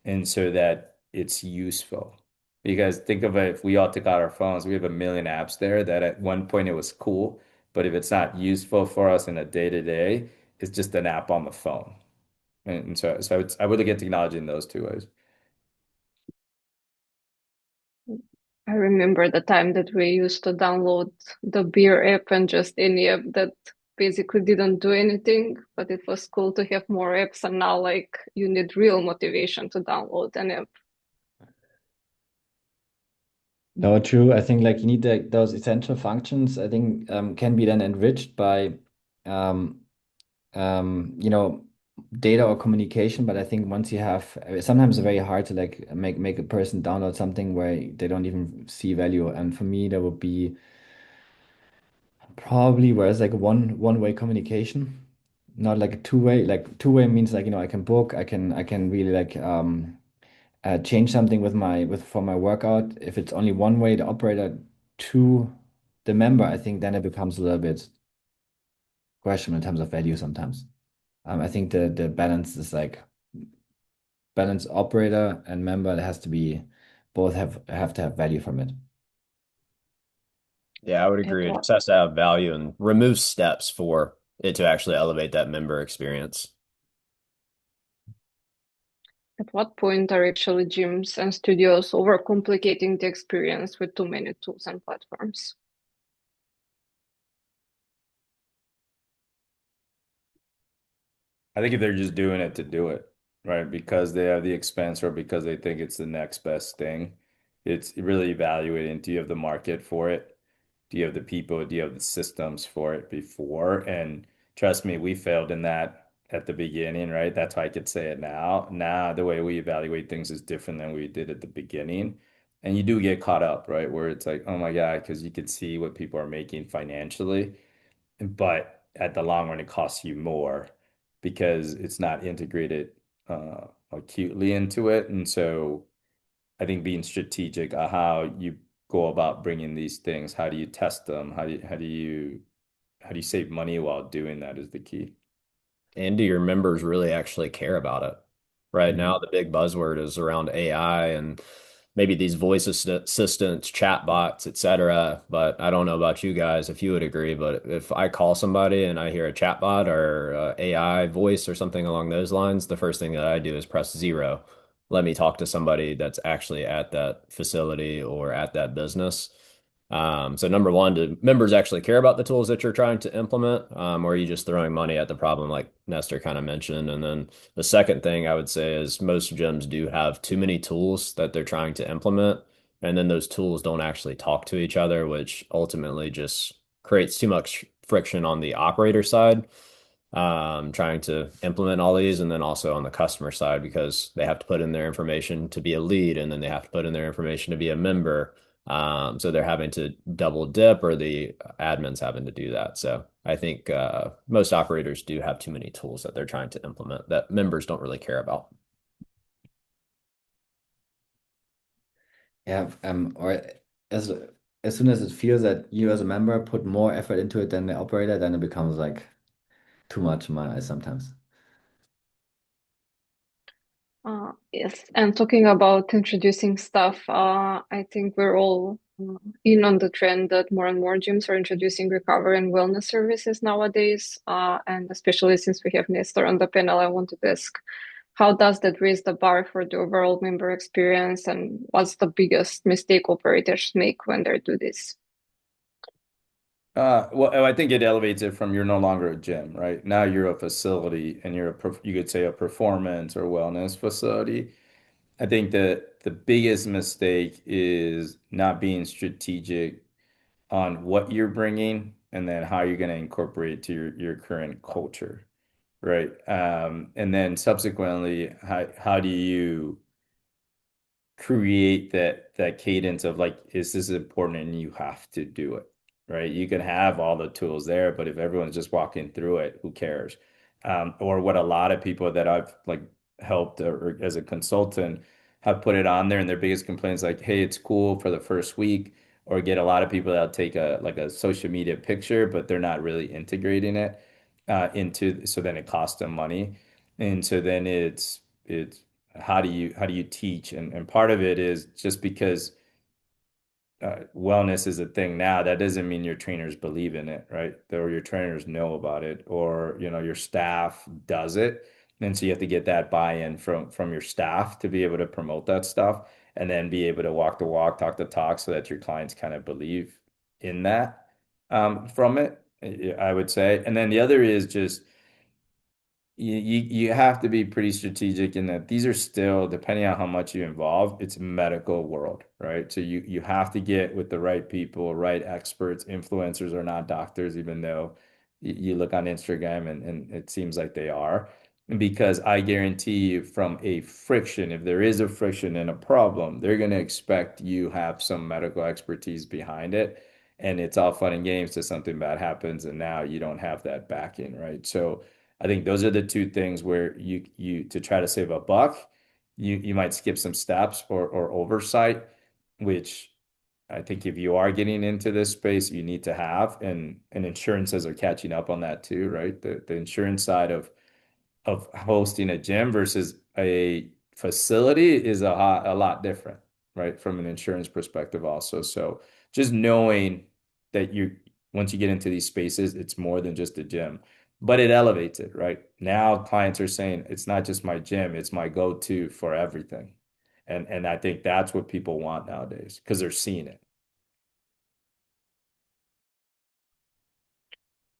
and so that it's useful. Because think of it, if we all took out our phones, we have a million apps there that at one point it was cool, But if it's not useful for us in a day-to-day, it's just an app on the phone. And so I would look at technology in those two ways. I remember the time that we used to download the beer app and just any app that basically didn't do anything, but it was cool to have more apps. And now, like, you need real motivation to download an app. No, true. I think like you need those essential functions, I think can be then enriched by um, you know, data or communication. But I think once you have, sometimes it's very hard to like make a person download something where they don't even see value. And for me, that would be probably where it's like one-way communication, not like a two-way. Like two-way means like, I can book, I can really like change something with for my workout. If it's only one way, the operator to the member, I think then it becomes a little bit questionable in terms of value sometimes. I think the balance is like balance operator and member. It has to be both have to have value from it. Yeah, I would At agree. It what just has to have value and remove steps for it to actually elevate that member experience. at what point are actually gyms and studios overcomplicating the experience with too many tools and platforms? I think if they're just doing it to do it, right? Because they have the expense or because they think it's the next best thing. It's really evaluating, do you have the market for it? Do you have the people? Do you have the systems for it before? And trust me, we failed in that at the beginning, right? That's why I could say it now. Now, the way we evaluate things is different than we did at the beginning. And you do get caught up, right? Where it's like, oh my God, because you could see what people are making financially. But at the long run, it costs you more because it's not integrated acutely into it. And so I think being strategic on how you go about bringing these things, how do you test them? How do you save money while doing that is the key. And do your members really actually care about it? Right Mhm. now, the big buzzword is around AI and maybe these voice assistants, chat bots, etc. But I don't know about you guys if you would agree, but if I call somebody and I hear a chat bot or AI voice or something along those lines, the first thing that I do is press zero. Let me talk to somebody that's actually at that facility or at that business. So number one, do members actually care about the tools that you're trying to implement, or are you just throwing money at the problem, like Nestor kind of mentioned? And then the second thing I would say is most gyms do have too many tools that they're trying to implement, and then those tools don't actually talk to each other, which ultimately just creates too much friction on the operator side, trying to implement all these, and then also on the customer side because they have to put in their information to be a lead, and then they have to put in their information to be a member. So they're having to double dip, or the admin's having to do that. So I think most operators do have too many tools that they're trying to implement that members don't really care about. Yeah, or as as soon as it feels that you as a member put more effort into it than the operator, then it becomes like too much in my eyes sometimes. Yes, and talking about introducing stuff, I think we're all in on the trend that more and more gyms are introducing recovery and wellness services nowadays. And especially since we have Nestor on the panel, I wanted to ask, how does that raise the bar for the overall member experience, and what's the biggest mistake operators make when they do this? Well, I think it elevates it from you're no longer a gym, right? Now you're a facility and you could say a performance or wellness facility. I think that the biggest mistake is not being strategic on what you're bringing and then how you're going to incorporate it to your current culture, right? And then subsequently, how do you create that cadence of like, is this important and you have to do it, right? You can have all the tools there, but if everyone's just walking through it, who cares? Or what a lot of people that I've like helped or as a consultant have put it on there, and their biggest complaints like, hey, it's cool for the first week, or get a lot of people that'll take a social media picture, but they're not really integrating it into, so then it costs them money. And so then it's how do you teach? And part of it is just because wellness is a thing now, that doesn't mean your trainers believe in it, right? Or your trainers know about it, or your staff does it. And so you have to get that buy-in from your staff to be able to promote that stuff, and then be able to walk the walk, talk the talk, so that your clients kind of believe in that from it, I would say. And then the other is just you have to be pretty strategic in that these are still, depending on how much you involve, it's medical world, right? So you have to get with the right people, right experts. Influencers are not doctors, even though you look on Instagram and it seems like they are. Because I guarantee you, from a friction, if there is a friction and a problem, they're going to expect you have some medical expertise behind it. And it's all fun and games till something bad happens, and now you don't have that backing, right? So I think those are the two things where you to try to save a buck, you might skip some steps or oversight, which I think if you are getting into this space, you need to have, and insurances are catching up on that too, right? The insurance side of hosting a gym versus a facility is a lot different, right? From an insurance perspective also. So just knowing that once you get into these spaces, it's more than just a gym, but it elevates it, right? Now clients are saying it's not just my gym, it's my go-to for everything. And I think that's what people want nowadays because they're seeing it.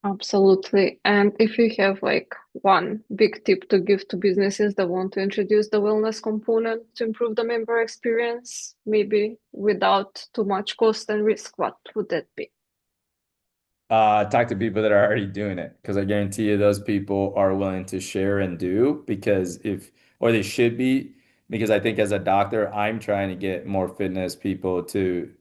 Absolutely. And if you have like one big tip to give to businesses that want to introduce the wellness component to improve the member experience, maybe without too much cost and risk, what would that be? Talk to people that are already doing it, because I guarantee you those people are willing to share and do, or they should be, because I think as a doctor, I'm trying to get more fitness people to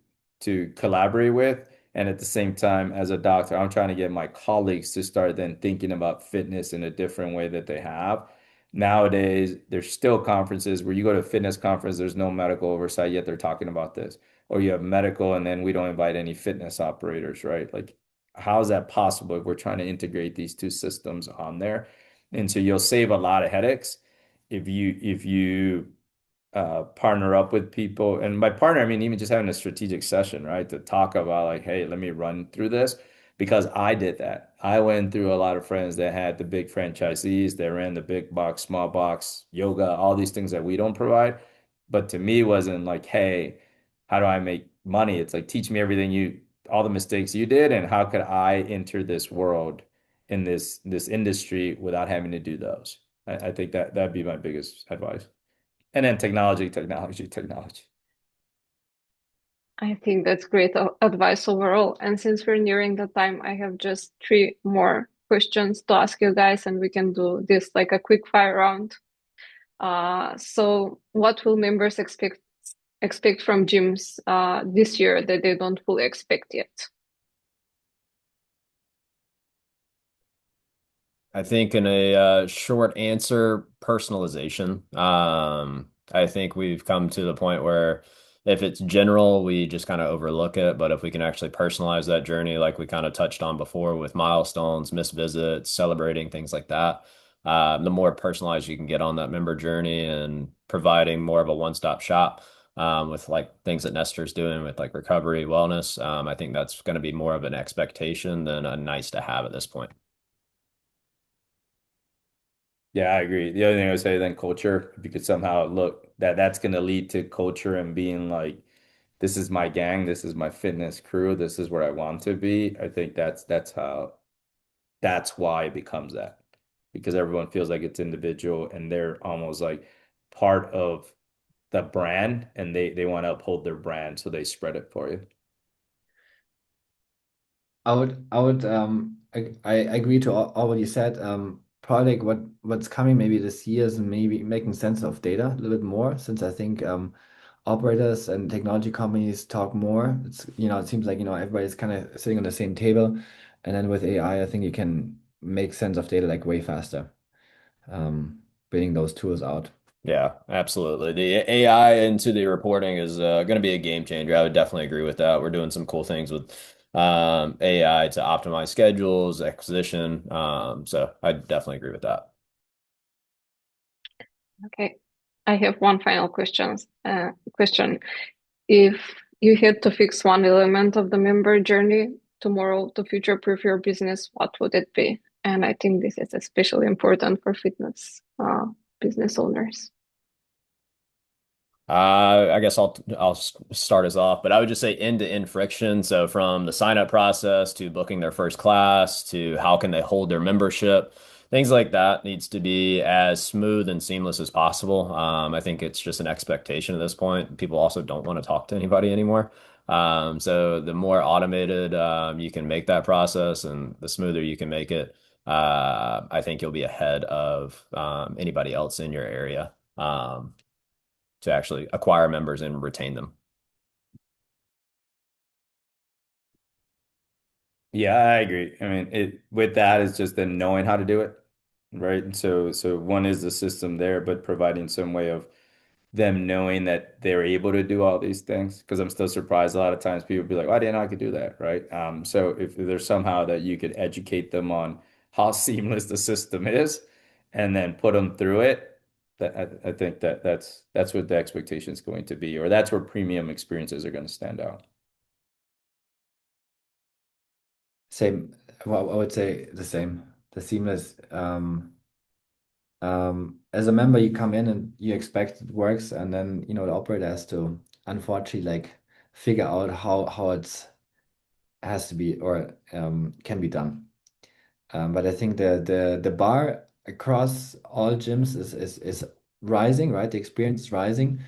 collaborate with. And at the same time, as a doctor, I'm trying to get my colleagues to start then thinking about fitness in a different way that they have. Nowadays, there's still conferences where you go to a fitness conference, there's no medical oversight, yet they're talking about this. Or you have medical, and then we don't invite any fitness operators, right? Like, how is that possible if we're trying to integrate these two systems on there? And so you'll save a lot of headaches if you partner up with people. And by partner, I mean even just having a strategic session, right? To talk about like, hey, let me run through this, because I did that. I went through a lot of friends that had the big franchisees that ran the big box, small box, yoga, all these things that we don't provide. But to me, it wasn't like, hey, how do I make money? It's like, teach me all the mistakes you did, and how could I enter this world in this industry without having to do those. I think that'd be my biggest advice. And then technology, technology, technology. I think that's great advice overall. And since we're nearing the time, I have just three more questions to ask you guys, and we can do this like a quick fire round. So what will members expect from gyms this year that they don't fully expect yet? I think in a short answer, personalization. I think we've come to the point where if it's general, we just kind of overlook it. But if we can actually personalize that journey, like we kind of touched on before with milestones, missed visits, celebrating things like that, the more personalized you can get on that member journey and providing more of a one-stop shop with like things that Nestor's doing with like recovery, wellness. I think that's going to be more of an expectation than a nice to have at this point. Yeah, I agree. The other thing I would say then culture, if you could somehow look that's going to lead to culture and being like, this is my gang, this is my fitness crew, this is where I want to be. I think that's why it becomes that, because everyone feels like it's individual and they're almost like part of the brand, and they want to uphold their brand, so they spread it for you. I agree to all what you said. Probably like what's coming maybe this year is maybe making sense of data a little bit more, since I think operators and technology companies talk more. It seems like everybody's kind of sitting on the same table, and then with AI, I think you can make sense of data like way faster. Building those tools out. Yeah, absolutely. The AI into the reporting is going to be a game changer. I would definitely agree with that. We're doing some cool things with AI to optimize schedules, acquisition. So I definitely agree with that. Okay, I have one final question. If you had to fix one element of the member journey tomorrow to future-proof your business, what would it be? And I think this is especially important for fitness business owners. I guess I'll start us off, but I would just say end-to-end friction. So from the sign-up process to booking their first class to how can they hold their membership, things like that needs to be as smooth and seamless as possible. I think it's just an expectation at this point. People also don't want to talk to anybody anymore. So the more automated you can make that process and the smoother you can make it, I think you'll be ahead of anybody else in your area. To actually acquire members and retain them. Yeah, I agree. I mean, it with that is just then knowing how to do it, right? And so one is the system there, but providing some way of them knowing that they're able to do all these things. Because I'm still surprised a lot of times people be like, "Oh, I didn't know I could do that," right? So if there's somehow that you could educate them on how seamless the system is, and then put them through it, that I think that's what the expectation is going to be, or that's where premium experiences are going to stand out. Same. Well, I would say the same. The seamless. As a member, you come in and you expect it works, and then the operator has to unfortunately like figure out how it has to be or can be done. But I think the bar across all gyms is rising, right? The experience is rising,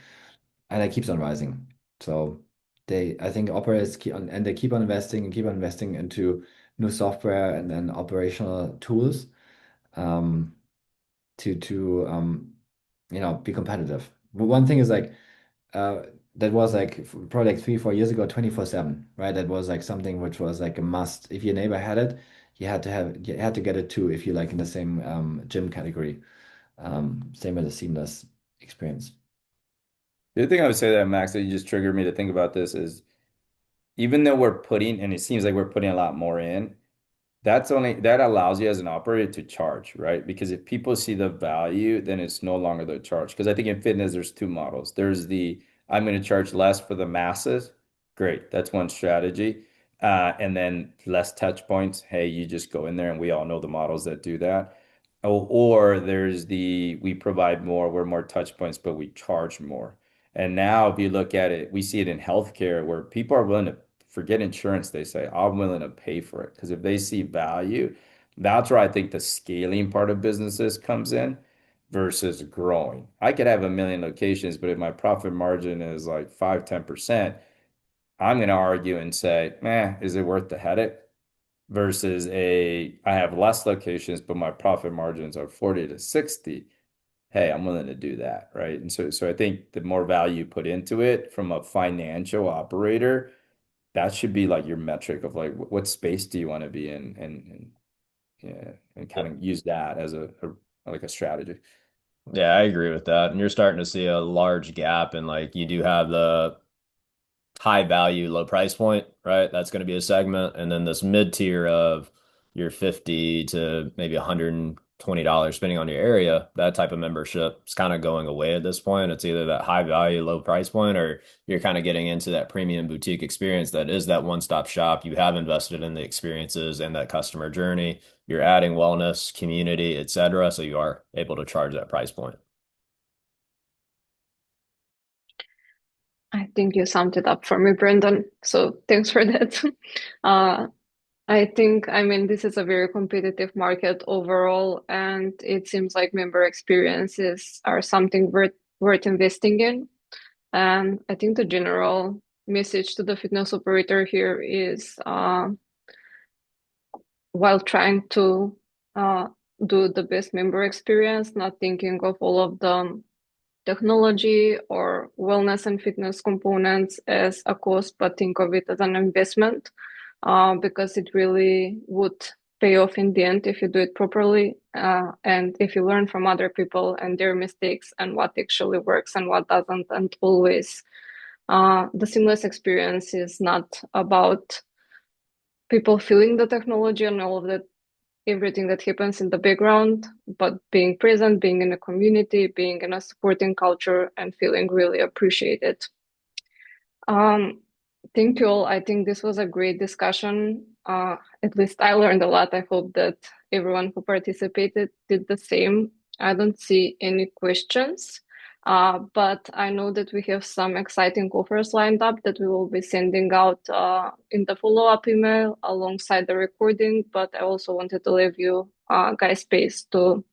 and it keeps on rising. So I think operators keep on, and they keep on investing and keep on investing into new software and then operational tools um, to be competitive. But one thing is like uh, that was like probably like 3 4 years ago, 24/7, right? That was like something which was like a must. If your neighbor had it, you had to get it too if you like in the same gym category. Same with the seamless experience. The other thing I would say that, Max, that you just triggered me to think about this is even though we're putting, and it seems like we're putting a lot more in, that allows you as an operator to charge, right? Because if people see the value, then it's no longer the charge. Because I think in fitness, there's two models. There's the I'm going to charge less for the masses. Great, that's one strategy. And then less touch points. Hey, you just go in there, and we all know the models that do that. Or there's we provide more, we're more touch points, but we charge more. And now, if you look at it, we see it in healthcare where people are willing to forget insurance. They say, I'm willing to pay for it. Because if they see value, that's where I think the scaling part of businesses comes in versus growing. I could have a million locations, but if my profit margin is like 5, 10%, I'm going to argue and say, man, is it worth the headache? Versus I have less locations, but my profit margins are 40 to 60. Hey, I'm willing to do that, right? And so I think the more value you put into it from a financial operator, that should be like your metric of like what space do you want to be in, and yeah, and kind of use that as like a strategy. Yeah, I agree with that. And you're starting to see a large gap and like you do have the high value, low price point, right? That's going to be a segment. And then this mid tier of your 50 to maybe $120, depending on your area, that type of membership is kind of going away at this point. It's either that high value, low price point, or you're kind of getting into that premium boutique experience that is that one-stop shop. You have invested in the experiences and that customer journey. You're adding wellness, community, etc. So you are able to charge that price point. I think you summed it up for me, Brendan. So thanks for that. Uh, I think, I mean, this is a very competitive market overall, and it seems like member experiences are something worth investing in. And I think the general message to the fitness operator here is while trying to do the best member experience, not thinking of all of the technology or wellness and fitness components as a cost, but think of it as an investment because it really would pay off in the end if you do it properly and if you learn from other people and their mistakes and what actually works and what doesn't. And always the seamless experience is not about people feeling the technology and all of that, everything that happens in the background, but being present, being in a community, being in a supporting culture, and feeling really appreciated. Thank you all. I think this was a great discussion. At least I learned a lot. I hope that everyone who participated did the same. I don't see any questions, but I know that we have some exciting offers lined up that we will be sending out in the follow-up email alongside the recording. But I also wanted to leave you guys space to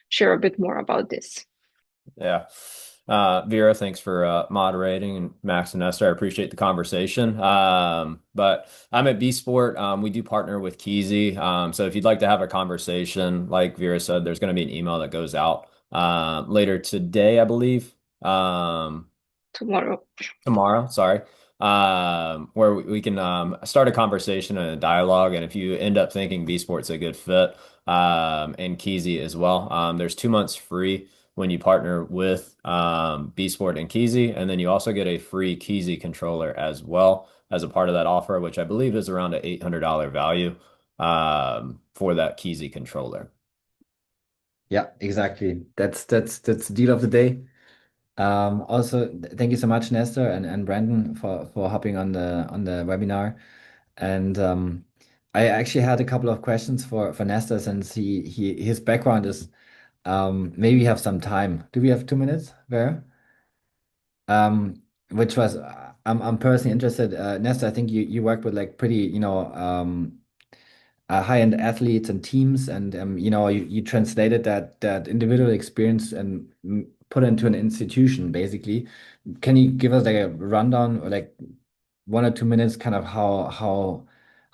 share a bit more about this. Yeah. Vera, thanks for moderating, and Max and Nestor, I appreciate the conversation. But I'm at bsport. We do partner with Kisi. So if you'd like to have a conversation, like Vera said, there's going to be an email that goes out later today, I believe. Tomorrow. Tomorrow, sorry, where we can start a conversation and a dialogue. And if you end up thinking B Sport's a good fit, and Kisi as well, there's 2 months free when you partner with B Sport and Kisi, and then you also get a free Kisi controller as well as a part of that offer, which I believe is around an $800 value for that Kisi controller. Yeah, exactly. That's the deal of the day. Also, thank you so much, Nestor and Brandon, for hopping on the webinar. And I actually had a couple of questions for Nestor, since his background is maybe we have some time. Do we have 2 minutes, Vera? Which was I'm personally interested. Nestor, I think you worked with like pretty, high-end athletes and teams, and you translated that individual experience and put into an institution, basically. Can you give us like a rundown, or like 1 or 2 minutes, kind of how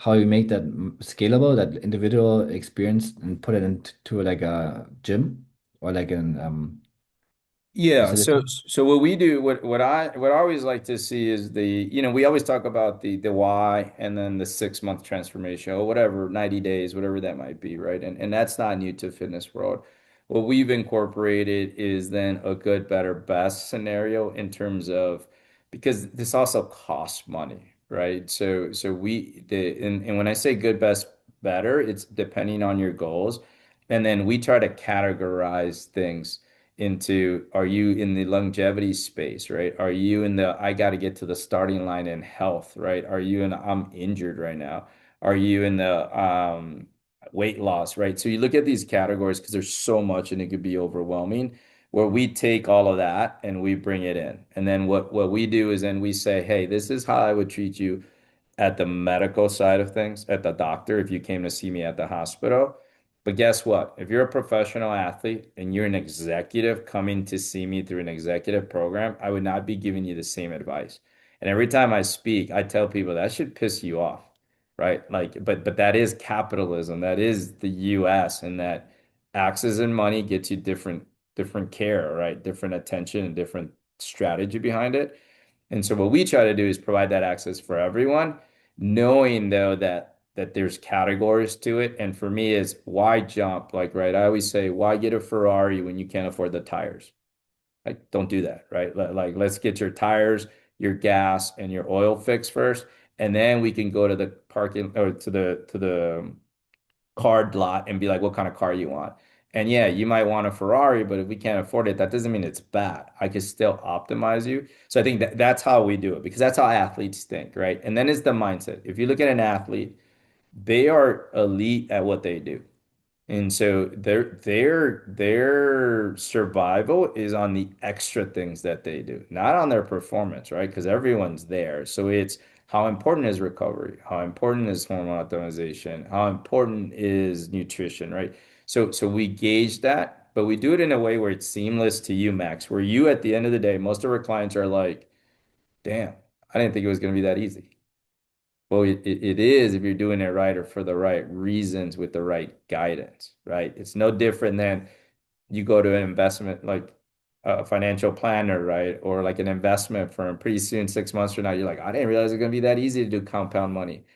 you make that scalable, that individual experience, and put it into like a gym or like an Yeah, so facility? so what we do, what I always like to see is we always talk about the why and then the 6 month transformation or whatever, 90 days, whatever that might be, right? And that's not new to fitness world. What we've incorporated is then a good, better, best scenario in terms of, because this also costs money, right? And when I say good, best, better, it's depending on your goals. And then we try to categorize things into, are you in the longevity space, right? Are you in the I got to get to the starting line in health, right? Are you in I'm injured right now? Are you in the weight loss, right? So you look at these categories because there's so much and it could be overwhelming. Where we take all of that and we bring it in. And then what we do is then we say, hey, this is how I would treat you at the medical side of things, at the doctor, if you came to see me at the hospital. But guess what? If you're a professional athlete and you're an executive coming to see me through an executive program, I would not be giving you the same advice. And every time I speak, I tell people that should piss you off, right? Like, but that is capitalism. That is the US, and that access and money gets you different care, right? Different attention and different strategy behind it. And so what we try to do is provide that access for everyone, knowing though that there's categories to it. And for me is why jump? Like, right, I always say, why get a Ferrari when you can't afford the tires? Like, don't do that, right? Like, let's get your tires, your gas, and your oil fixed first, and then we can go to the parking or to the card lot and be like, what kind of car you want? And yeah, you might want a Ferrari, but if we can't afford it, that doesn't mean it's bad. I can still optimize you. So I think that's how we do it, because that's how athletes think, right? And then it's the mindset. If you look at an athlete, they are elite at what they do. And so their survival is on the extra things that they do, not on their performance, right? Because everyone's there. So it's how important is recovery? How important is hormone optimization? How important is nutrition, right? So we gauge that, but we do it in a way where it's seamless to you, Max, where you at the end of the day, most of our clients are like, damn, I didn't think it was going to be that easy. Well, it is if you're doing it right or for the right reasons with the right guidance, right? It's no different than you go to an investment like a financial planner, right? Or like an investment firm. Pretty soon, 6 months from now, you're like, I didn't realize it's going to be that easy to do compound money.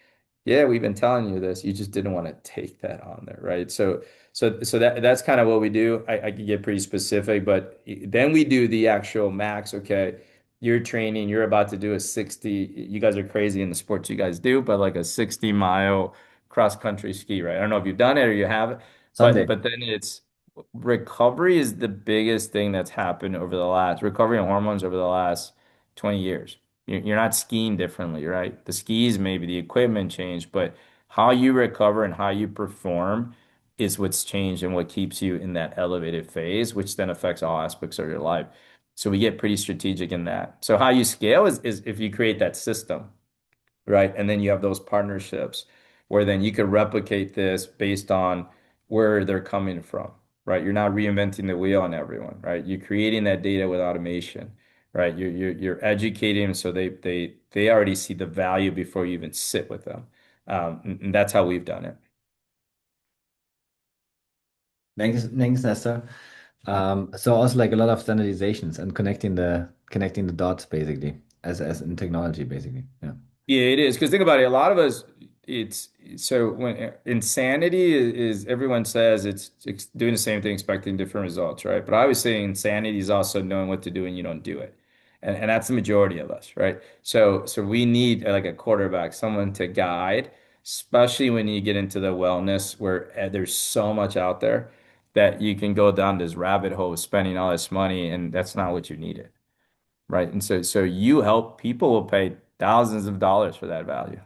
Yeah, we've been telling you this. You just didn't want to take that on there, right? So that's kind of what we do. I could get pretty specific, but then we do the actual max. Okay, you're training, you're about to do a 60, you guys are crazy in the sports you guys do, but like a 60-mile cross country ski, right? I don't know if you've done it or you haven't, but Someday. but then it's recovery is the biggest thing that's happened over the last recovery and hormones over the last 20 years. You're not skiing differently, right? The skis, maybe the equipment changed, but how you recover and how you perform is what's changed and what keeps you in that elevated phase, which then affects all aspects of your life. So we get pretty strategic in that. So how you scale is if you create that system, right? And then you have those partnerships where then you could replicate this based on where they're coming from, right? You're not reinventing the wheel on everyone, right? You're creating that data with automation, right? You're educating them so they already see the value before you even sit with them. And that's how we've done it. Thanks, Nestor. So also like a lot of standardizations and connecting the dots basically as in technology basically. Yeah. Yeah, it is. Because think about it, a lot of us, it's so when insanity is everyone says it's doing the same thing, expecting different results, right? But I always say insanity is also knowing what to do and you don't do it. And that's the majority of us, right? So we need like a quarterback, someone to guide, especially when you get into the wellness where there's so much out there that you can go down this rabbit hole of spending all this money, and that's not what you needed. Right. And so you help people will pay thousands of dollars for that value,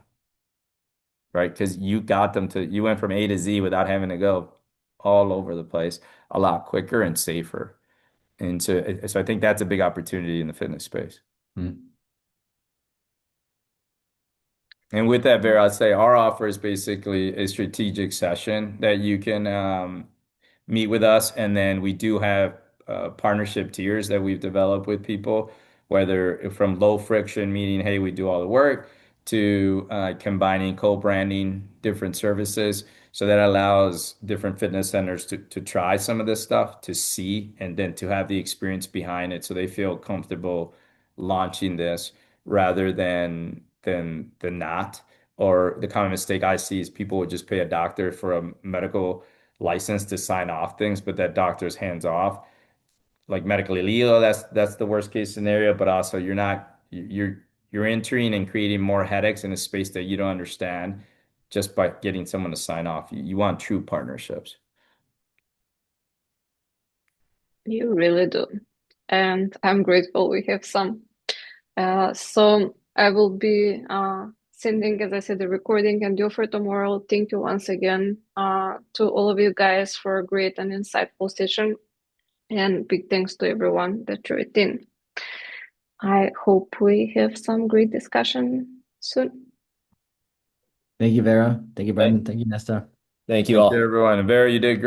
right? Because you got them to, you went from A to Z without having to go all over the place a lot quicker and safer. And so I think that's a big opportunity in the fitness space. Mm. And with that, Vera, I'd say our offer is basically a strategic session that you can meet with us. And then we do have partnership tiers that we've developed with people, whether from low friction, meaning, hey, we do all the work, to combining co-branding different services. So that allows different fitness centers to try some of this stuff, to see, and then to have the experience behind it so they feel comfortable launching this rather than not. Or the common mistake I see is people would just pay a doctor for a medical license to sign off things, but that doctor's hands off, like medically illegal. That's the worst case scenario. But also, you're entering and creating more headaches in a space that you don't understand just by getting someone to sign off. You want true partnerships. You really do. And I'm grateful we have some. So I will be sending, as I said, the recording and the offer tomorrow. Thank you once again to all of you guys for a great and insightful session. And big thanks to everyone that joined in. I hope we have some great discussion soon. Thank you, Vera. Thank you, Thank Brandon. Thank you, Nestor. thank you Thank you, all. everyone. And Vera, you did great.